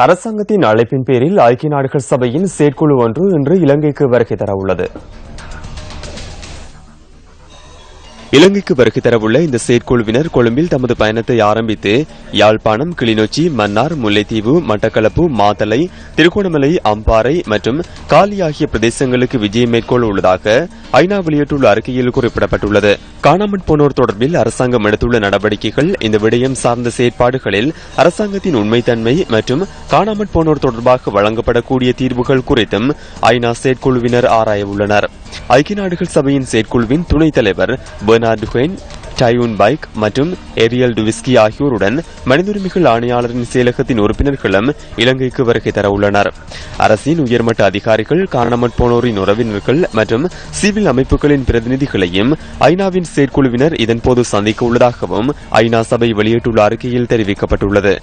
அரசாங்கத்தின் அழைப்பின் பேரில் ஐக்கிய நாடுகள் சபையின் செயற்குழு ஒன்று இன்று இலங்கைக்கு வருகை தரவுள்ளது. இலங்கைக்கு வருகை தரவுள்ள இந்த செயற்குழுவினர் கொழும்பில் தமது பயணத்தை ஆரம்பித்து யாழ்ப்பாணம், கிளிநொச்சி, மன்னார், முல்லைத்தீவு, மட்டக்களப்பு, மாத்தளை, திருகோணமலை, அம்பாறை மற்றும் காலி ஆகிய பிரதேசங்களுக்கு விஜயம் மேற்கொள்ள உள்ளதாக ஐநா வெளியிட்டுள்ள அறிக்கையில் குறிப்பிடப்பட்டுள்ளது. காணாமற் போனோர் தொடர்பில் அரசாங்கம் எடுத்துள்ள நடவடிக்கைகள், இந்த விடயம் சார்ந்த செயற்பாடுகளில் அரசாங்கத்தின் உண்மைத்தன்மை மற்றும் காணாமற் போனோர் தொடர்பாக வழங்கப்படக்கூடிய தீர்வுகள் குறித்தும் ஐநா செயற்குழுவினர் ஆராய உள்ளனர். ஐக்கிய நாடுகள் சபையின் செயற்குழுவின் துணைத் தலைவர் பெர்னார்ட் ஹுயன், டையூன் பைக் மற்றும் ஏரியல் டுவிஸ்கி ஆகியோருடன் மனித உரிமைகள் ஆணையாளரின் செயலகத்தின் உறுப்பினர்களும் இலங்கைக்கு வருகை தரவுள்ளனர். அரசின் உயர்மட்ட அதிகாரிகள், காணாமற் போனோரின் உறவினர்கள் மற்றும் சிவில் அமைப்புகளின் பிரதிநிதிகளையும் ஐநாவின் செயற்குழுவினர் இதன்போது சந்திக்க உள்ளதாகவும் ஐநா சபை வெளியிட்டுள்ள அறிக்கையில் தெரிவிக்கப்பட்டுள்ளது.